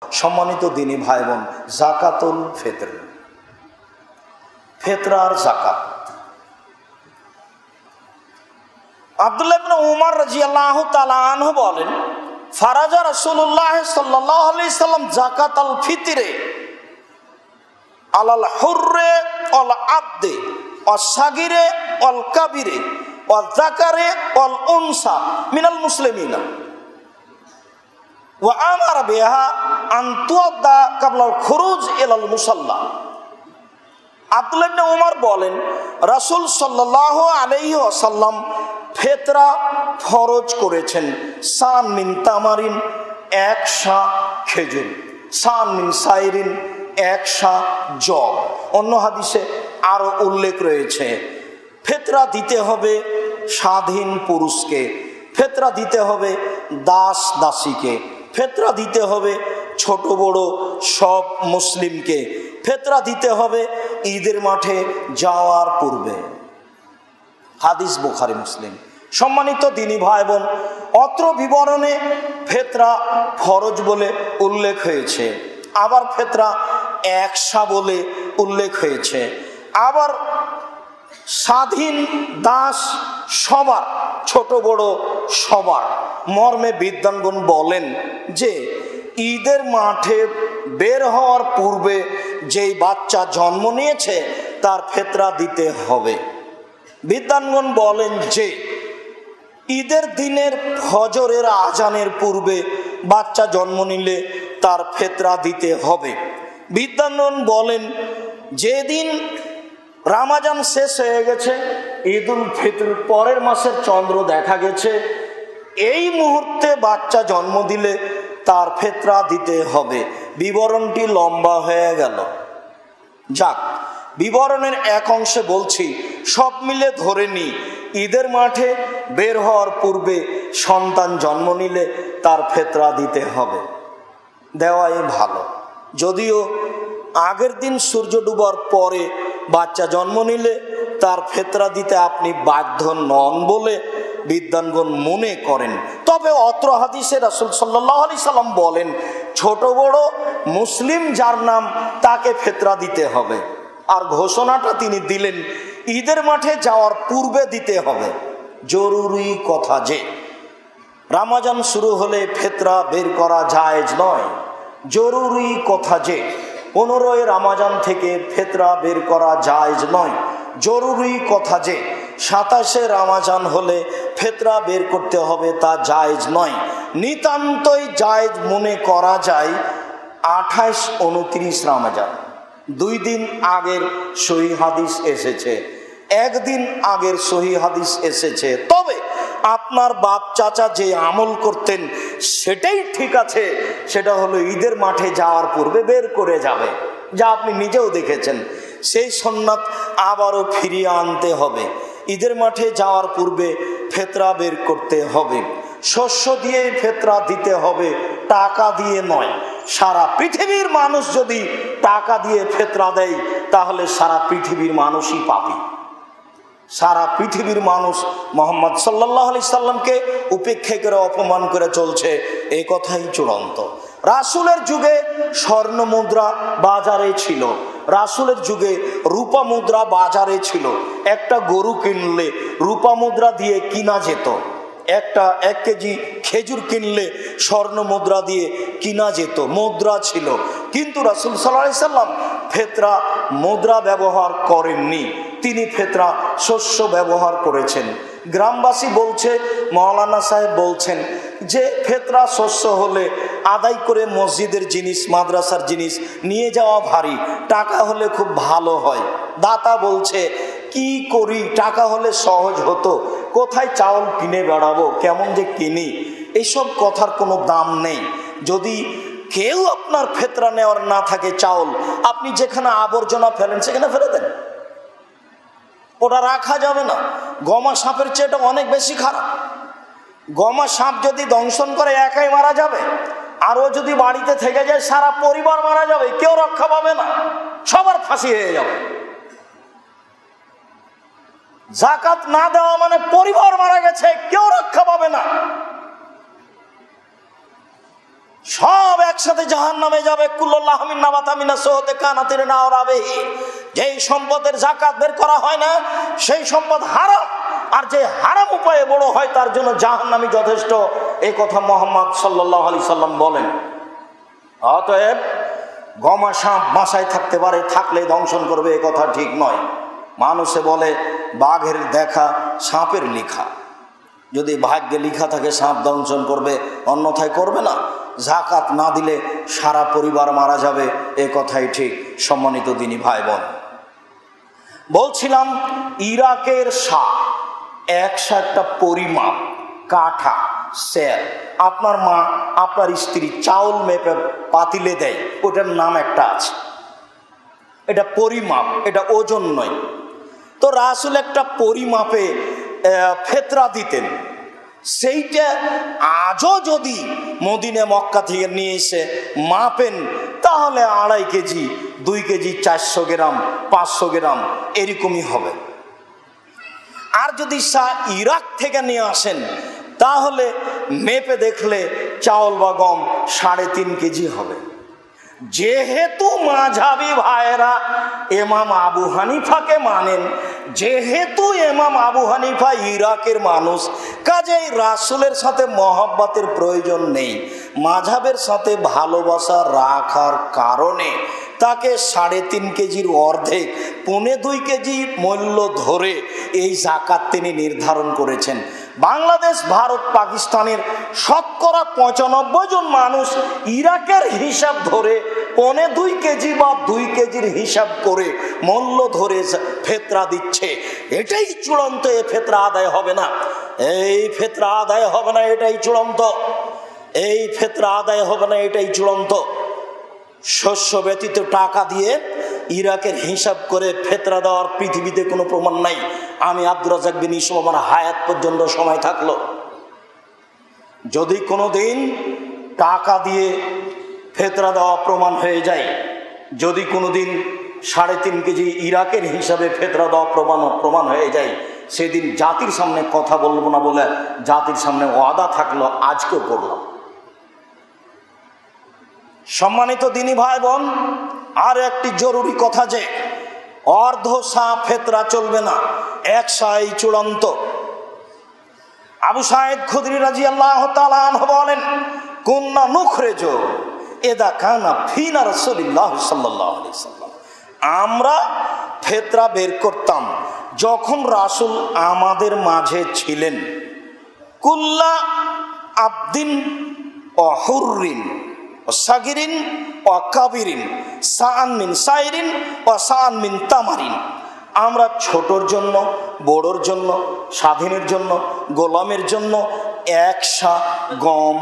সম্মানিত দিনী ভাই বোন, জাকাতুল ফিতর, ফিতরার জাকাত। আব্দুল্লাহ ইবনে উমর রাদিয়াল্লাহু তাআলা আনহু বলেন, ফারাজা রাসূলুল্লাহ সাল্লাল্লাহু আলাইহি সাল্লাম জাকাতাল ফিতরে আলাল হুররে ওয়াল আবদে ওয়াস সাগিরে ওয়াল কাবিরে ওয়াল যাকারে ওয়াল উনসা মিনাল মুসলিমিনা ওয়া আমারা বিহা আন তুআদ্দা ক্বাবলাল খুরুজ ইলাল মুসাল্লা। আব্দুল্লাহ ইবনে উমর বলেন, রাসূল সাল্লাল্লাহু আলাইহি ওয়াসাল্লাম ফিতরা ফরজ করেছেন সান মিন তামারিন, এক সা খেজুর, সান মিন সাইরিন, এক সা জব। অন্য হাদিসে আরো উল্লেখ রয়েছে ফিতরা দিতে হবে স্বাধীন পুরুষকে, ফিতরা দিতে হবে দাস দাসীকে, ফিতরা দিতে হবে ছোট বড় সব মুসলিমকে, ফিতরা দিতে হবে ঈদের মাঠে যাওয়ার পূর্বে। হাদিস বুখারী মুসলিম। সম্মানিত দিনী ভাই বোন, অত্র বিবরণে ফিতরা ফরজ বলে উল্লেখ হয়েছে, আবার ফিতরা একসা বলে উল্লেখ হয়েছে, আবার স্বাধীন দাস সবার, ছোট বড় সবার। মর্মে বিদ্বানগণ বলেন যে ঈদের মাঠে বের হওয়ার পূর্বে যেই বাচ্চা জন্ম নিয়েছে তার ফিতরা দিতে হবে। বিদ্বানগণ বলেন যে ঈদের দিনের ফজরের আজানের পূর্বে বাচ্চা জন্ম নিলে তার ফিতরা দিতে হবে। বিদ্বানগণ বলেন যেদিন রমজান শেষ হয়ে গেছে, ঈদুল ফিতর পরের মাসের চন্দ্র দেখা গেছে, এই মুহূর্তে বাচ্চা জন্ম দিলে তার ফিতরা দিতে হবে। বিবরণটি লম্বা হয়ে গেল। যাক, বিবরণের এক অংশে বলছি, সব মিলে ধরে নিই ঈদের মাঠে বের হওয়ার পূর্বে সন্তান জন্ম নিলে তার ফিতরা দিতে হবে, দেওয়াই ভালো। যদিও আগের দিন সূর্য ডুবার পরে বাচ্চা জন্ম নিলে তার ফিতরা দিতে আপনি বাধ্য নন বলে বিদ্বানগণ মনে করেন। তবে অত্র হাদিসে রাসূল সাল্লাল্লাহু আলাইহি সাল্লাম বলেন, ছোট বড় মুসলিম যার নাম তাকে ফিতরা দিতে হবে। আর ঘোষণাটা তিনি দিলেন ঈদের মাঠে যাওয়ার পূর্বে দিতে হবে। জরুরি কথা যে রমজান শুরু হলে ফিতরা বের করা জায়েজ নয়। জরুরি কথা যে 15 রমজান থেকে ফিতরা বের করা জায়েজ নয়। জরুরি কথা যে 27 রমজান হলে ফিতরা বের করতে হবে, তা জায়েজ নয়। নিতান্তই জায়েজ মনে করা যায় 28, 29 রমজান। 2 দিন আগের সহিহ হাদিস এসেছে, একদিন আগের সহিহ হাদিস এসেছে। তবে আপনার বাপ চাচা যে আমল করতেন সেটাই ঠিক আছে, সেটা হলো ঈদের মাঠে যাওয়ার পূর্বে বের করে যাবে, যা আপনি নিজেও দেখেছেন। সেই সুন্নাত আবারও ফিরিয়ে আনতে হবে। ঈদের মাঠে যাওয়ার পূর্বে ফিতরা বের করতে হবে। শস্য দিয়ে ফিতরা দিতে হবে, টাকা দিয়ে নয়। সারা পৃথিবীর মানুষ যদি টাকা দিয়ে ফিতরা দেয় তাহলে সারা পৃথিবীর মানুষই পাপী। সারা পৃথিবীর মানুষ মুহাম্মদ সাল্লাল্লাহু আলাইহি সাল্লামকে উপেক্ষা করে অপমান করে চলছে, এই কথাই চূড়ান্ত। রাসূলের যুগে স্বর্ণ মুদ্রা বাজারে ছিল, রাসূলের যুগে রূপা মুদ্রা বাজারে ছিল। একটা গরু কিনলে রূপা মুদ্রা দিয়ে কিনা যেত, 1 কেজি খেজুর কিনলে স্বর্ণ মুদ্রা দিয়ে কিনা যেত, মুদ্রা ছিল। কিন্তু রাসূল সাল্লাল্লাহু আলাইহি সাল্লাম ফিতরা মুদ্রা ব্যবহার করেননি, তিনি ফিতরা শস্য ব্যবহার করেছেন। গ্রামবাসী বলছে, মাওলানা সাহেব বলছেন যে ফিতরা শস্য হলে আদায় করে মসজিদের জিনিস, মাদ্রাসার জিনিস নিয়ে যাওয়া ভারী, টাকা হলে খুব ভালো হয়। দাতা বলছে কি করি, টাকা হলে সহজ হতো, কোথায় চাউল কিনে বেড়াবো, কেমন যে কিনি, এইসব কথার কোনো দাম নেই। যদি কেউ আপনার ফিতরা নেওয়ার না থাকে চাউল, আপনি যেখানে আবর্জনা ফেলেন সেখানে ফেলে দেন, ওটা রাখা যাবে না। গমা সাপের চেয়ে এটা অনেক বেশি খারাপ। গমা সাপ যদি দংশন করে একাই মারা যাবে, আর ও যদি বাড়িতে থেকে যায় সারা পরিবার মারা যাবে, কেউ রক্ষা পাবে না, সবার ফাঁসি হয়ে যাবে। জাকাত না দেওয়া মানে পরিবার মারা গেছে, কেউ রক্ষা পাবে না। সব একসাথে জাহান্নামে যাবে। কুল্লুল্লাহ মিন নাবাতা মিনা সওতে কানাতির নাওরাবেহি। যেই সম্পদের যাকাত বের করা হয় না সেই সম্পদ হারাম, আর যে হারাম উপায়ে বড় হয় তার জন্য জাহান্নামী যথেষ্ট। এই কথা মুহাম্মদ সাল্লাল্লাহু আলাইহি সাল্লাম বলেন। অতএব গমা সাপ বাসায় থাকতে পারে, থাকলে দংশন করবে, এ কথা ঠিক নয়। মানুষে বলে বাঘের দেখা সাপের লিখা, যদি ভাগ্যে লিখা থাকে সাপ দংশন করবে, অন্যথায় করবে না। যাকাত না দিলে সারা পরিবার মারা যাবে, এ কথাই ঠিক। সম্মানিত দিনী ভাই বোন, বলছিলাম ইরাকের শাহ একটা পরিমাপ, কাঠা, স্যার। আপনার মা আপনার স্ত্রী চাউল মেপে পাতিলে দেয়, ওটার নাম একটা আছে, এটা পরিমাপ, এটা ওজন নয়। তো রাসূল একটা পরিমাপে ফেতরা দিতেন। সেইটা আজও যদি মদিনা মক্কা থেকে নিয়ে এসে মাপেন তাহলে 2.5 কেজি, 2 কেজি 400 গ্রাম, 500 গ্রাম এরকমই হবে। আর যদি ইরাক থেকে নিয়ে আসেন তাহলে মেপে দেখলে চাউল বা গম 3.5 কেজি হবে। যেহেতু মাঝহাবি ভাইয়েরা ইমাম আবু হানিফাকে মানেন, যেহেতু ইমাম আবু হানিফা ইরাকের মানুষ, কাজেই রাসূলের সাথে মহব্বতের প্রয়োজন নেই। মাঝহাবের সাথে ভালোবাসা রাখার কারণে তাকে 3.5 কেজির অর্ধেক, 1.25 কেজি মূল্য ধরে এই যাকাত তিনি নির্ধারণ করেছেন। বাংলাদেশ, ভারত, পাকিস্তানের শতকরা 95 জন মানুষ ইরাকের হিসাব ধরে 1.25 কেজি বা 2 কেজির হিসাব করে মূল্য ধরে ফেতরা দিচ্ছে। এটাই চূড়ান্ত। এ ফেতরা আদায় হবে না, এই ফেতরা আদায় হবে না, এটাই চূড়ান্ত। এই ফেতরা আদায় হবে না, এটাই চূড়ান্ত। শস্য ব্যতীত টাকা দিয়ে ইরাকের হিসাব করে ফেতরা দেওয়ার পৃথিবীতে কোনো প্রমাণ নাই। আমি আব্দুর রাজ্জাক বিন ইউসুফ আমার হায়াত পর্যন্ত সময় থাকলো, যদি কোনো দিন টাকা দিয়ে ফেতরা দেওয়া প্রমাণ হয়ে যায়, যদি কোনো দিন 3.5 কেজি ইরাকের হিসাবে ফেতরা দেওয়া প্রমাণ হয়ে যায়, সেদিন জাতির সামনে কথা বলবো না বলে জাতির সামনে ওয়াদা থাকলো, আজকেও করলাম। সম্মানিত দিনী ভাই বোন, আর একটি জরুরি কথা, যে অর্ধ সা ফেতরা চলবে না, 1 সাই চূড়ান্ত। আবু সাঈদ খুদরি রাদিয়াল্লাহু তাআলা আনহু বলেন, কুন্না নুখরিজু ইযা কানা ফিনা রাসূলুল্লাহ সাল্লাল্লাহু আলাইহি ওয়াসাল্লাম। আমরা ফেতরা বের করতাম যখন রাসূল আমাদের মাঝে ছিলেন। কুল্লা আবদিন ওয়া হুররিন ও সাগিরিন ও কাবিরিন, সাআন মিন সাইরিন ও সাআন মিন তামারিন। আমরা ছোটর জন্য, বড়োর জন্য, স্বাধীনের জন্য, গোলামের জন্য 1 সা গম,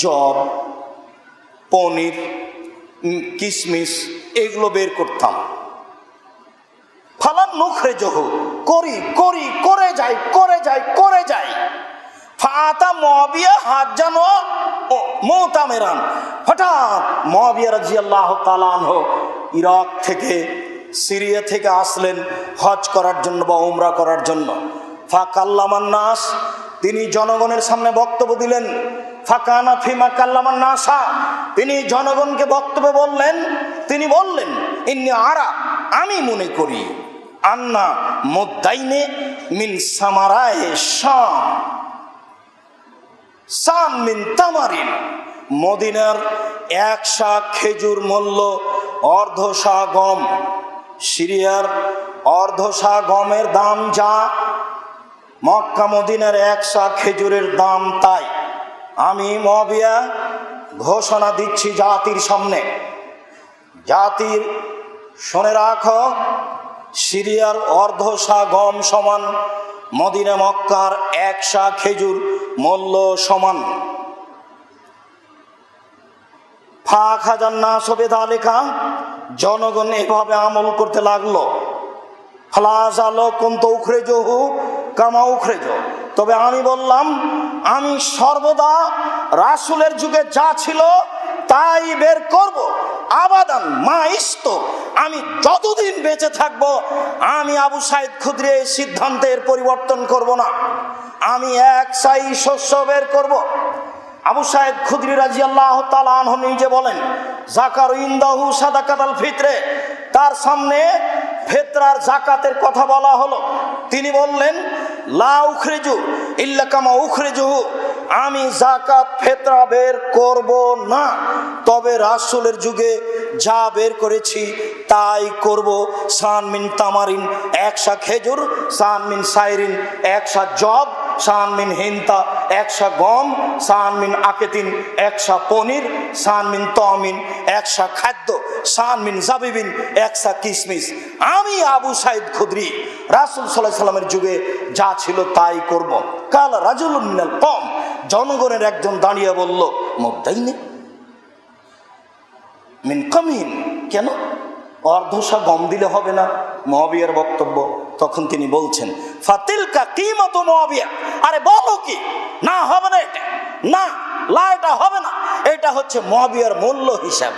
জব, পনির, কিশমিশ এগুলো বের করতাম। ফালান নুখরিজহু, করে যাই। ফাতা মুআবিয়া হাজ্জান ও মুতামিরান। হঠাৎ মুআবিয়া রাদিয়াল্লাহু তাআলা আনহু ইরাক থেকে, সিরিয়া থেকে আসলেন হজ করার জন্য বা উমরা করার জন্য। ফাকাল্লামান নাস, তিনি জনগণের সামনে বক্তব্য দিলেন। ফাকানা ফিমা কাল্লামান নাসা, তিনি জনগণকে বক্তব্য বললেন। তিনি বললেন, ইন্নী আরা, আমি মনে করি, আন্না মুদাইনে মিন সামারায়ে শাম সাম মিন তামারিন। মদিনার 1 সা খেজুর মূল্য অর্ধ সা গম। সিরিয়ার অর্ধ সা গমের দাম যা, মক্কা মদিনার 1 সা খেজুরের দাম তাই। আমি মুআবিয়া ঘোষণা দিচ্ছি জাতির সামনে, জাতির শুনে রাখো, সিরিয়ার অর্ধ সা গম সমান মদিনা মক্কার 1 সা খেজুর মূল্য সমান। ফাখাজান্নাস বিযালিকা, জনগণ এভাবে আমল করতে লাগলো। ফালাযালো কুনতু উখরিজুহু কামা উখরিজু, তবে আমি বললাম, আমি সর্বদা রাসূলের যুগে যা ছিল তাই বের করব। আবাদান মা ইস্তু, আমি যতদিন বেঁচে থাকব আমি আবু সাঈদ খুদরি এই সিদ্ধান্তের পরিবর্তন করব না। আমি 1 সাই শস্য বের করব। আবু সাইদ খুদরি রাদিয়াল্লাহু তাআলা আনহু নিজে বলেন, যাকার ইনদাহু সাদাকাতুল ফিতরে, তার সামনে ফিতরার যাকাতের কথা বলা হলো। তিনি বললেন, লা উখরিজু ইল্লা কামা উখরিজুহু, আমি যাকাত ফিতরা বের করব না, তবে রাসূলের যুগে যা বের করেছি তাই করব। সান মিন তামারিন, একশা খেজুর, সান মিন সাইরিন, একশা জব, সান মিন হিন্তা, একশা গম, সান মিন আকেতিন, একশা পনির, সান মিন তমিন, একশা খাদ্য, সান মিন জাবিবিন, একশা কিসমিস। আমি আবু সাইদ খুদরি রাসূল সাল্লাল্লাহু আলাইহি সাল্লামের যুগে যা ছিল তাই করব। কাল রাজুলুন মিনাল কওম, জনগণের একজন দাঁড়িয়ে বলল, মুদাইনে মিন কামিন, কেন অর্ধশা গম দিলে হবে না? মুআবিয়ার বক্তব্য। তখন তিনি বলছেন, ফাতিলকা কিমাতু মুআবিয়া, আরে বলো কি, না হবে না, এটা না, লা এটা হবে না, এটা হচ্ছে মুআবিয়ার মূল্য হিসাব,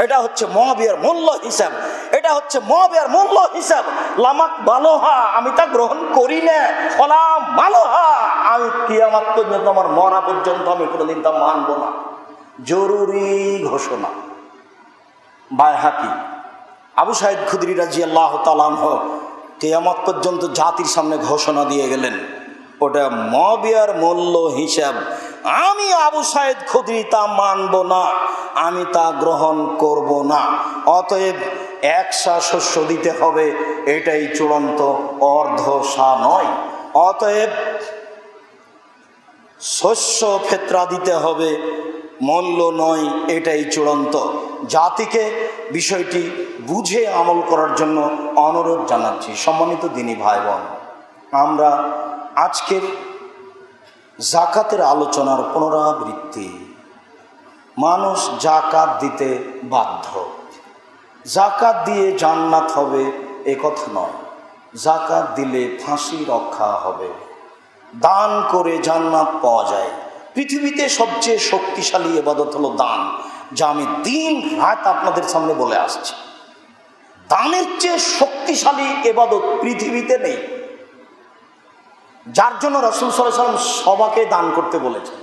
এটা হচ্ছে মুআবিয়ার মূল্য হিসাব, এটা হচ্ছে মুআবিয়ার মূল্য হিসাব। লামাক বালোহা, আমি তা গ্রহণ করি না, ওলা মালোহা, আমি কিয়ামত পর্যন্ত, আমার মরা পর্যন্ত আমি কোনোদিন তা মানব না। জরুরি ঘোষণা। বাইহাকি, আবু সাইদ খুদরি রাদিয়াল্লাহু তাআলা আনহু কিয়ামত পর্যন্ত জাতির সামনে ঘোষণা দিয়ে গেলেন, ওটা মুআবিয়ার মূল্য হিসাব, আমি আবু সাইদ খুদরি তা মানব না, আমি তা গ্রহণ করব না। অতএব একশা শস্য দিতে হবে, এটাই চূড়ান্ত, অর্ধশা নয়। অতএব শস্য ফিতরা দিতে হবে, মূল্য নয়, এটাই চূড়ান্ত। জাতিকে বিষয়টি বুঝে আমল করার জন্য অনুরোধ জানাচ্ছি। সম্মানিত দিনী ভাই বোন, আমরা আজকের যাকাতের আলোচনার পুনরাবৃত্তি। মানুষ যাকাত দিতে বাধ্য, যাকাত দিয়ে জান্নাত হবে এ কথা নয়, যাকাত দিলে ফাঁসি রক্ষা হবে, দান করে জান্নাত পাওয়া যায়। পৃথিবীতে সবচেয়ে শক্তিশালী ইবাদত হলো দান, যা আমি দিন রাত আপনাদের সামনে বলে আসছি। দানের চেয়ে শক্তিশালী ইবাদত পৃথিবীতে নেই, যার জন্য রাসূল সাল্লাল্লাহু আলাইহি ওয়াসাল্লাম সবাইকে দান করতে বলেছেন।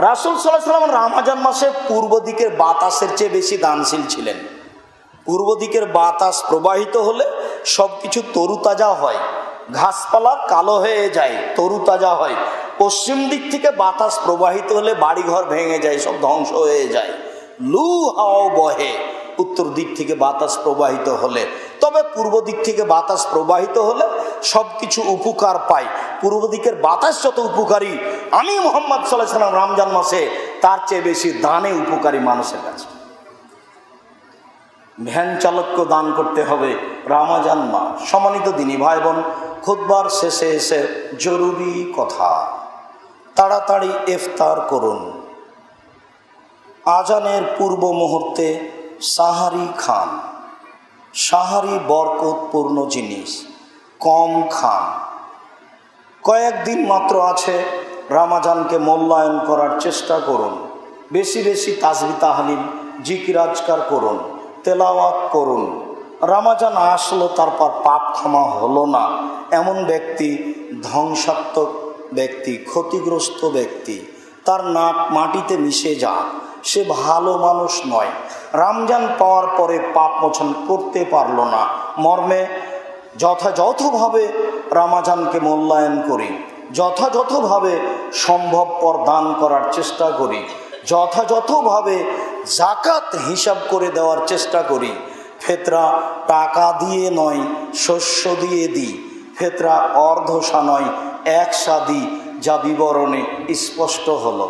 রাসূল সাল্লাল্লাহু আলাইহি ওয়াসাল্লাম রমজান মাসে পূর্ব দিকের বাতাসের চেয়ে বেশি দানশীল ছিলেন। পূর্ব দিকের বাতাস প্রবাহিত হলে সব কিছু তরুতাজা হয়, ঘাসপালা কালো হয়ে যায়, তরুতাজা হয়। পশ্চিম দিক থেকে বাতাস প্রবাহিত হলে বাড়িঘর ভেঙে যায়, সব ধ্বংস হয়ে যায়, লু হাওয়া বহে উত্তর দিক থেকে বাতাস প্রবাহিত হলে। তবে পূর্ব দিক থেকে বাতাস প্রবাহিত হলে সব কিছু উপকার পায়। পূর্ব দিকের বাতাস যত উপকারী, আমি মুহাম্মদ সাল্লাল্লাহু আলাইহি ওয়াসাল্লাম রমজান মাসে তার চেয়ে বেশি দানে উপকারী মানুষের কাছে। ভ্যান চালককে দান করতে হবে রমজান মাস। সম্মানিত দিনী ভাই বোন, খুতবার শেষে এসে জরুরি কথা, তাড়াতাড়ি ইফতার করুন। আজানের পূর্ব মুহূর্তে সাহারি খান। সাহারি বরকতপূর্ণ জিনিস, কম খান। কয়েকদিন মাত্র আছে, রমজানকে মূল্যায়ন করার চেষ্টা করুন। বেশি বেশি তাসবিহ তাহলিল জিকির আজকার করুন, তেলাওয়াত করুন। রমজান আসলো তারপর পাপ ক্ষমা হলো না, এমন ব্যক্তি ধ্বংসাত্মক ব্যক্তি, ক্ষতিগ্রস্ত ব্যক্তি। তার নাক মাটিতে মিশে যাক, সে ভালো মানুষ নয়। রমজান পাওয়ার পরে পাপ মোচন করতে পারলো না মর্মে যথাযথভাবে রমজানকে মূল্যায়ন করি, যথাযথভাবে সম্ভবপর দান করার চেষ্টা করি, যথাযথভাবে যাকাত হিসাব করে দেওয়ার চেষ্টা করি। ফিতরা টাকা দিয়ে নয়, শস্য দিয়ে দিই। ফিতরা অর্ধশা নয়, একশা দিই, যা বিবরণে স্পষ্ট হলো।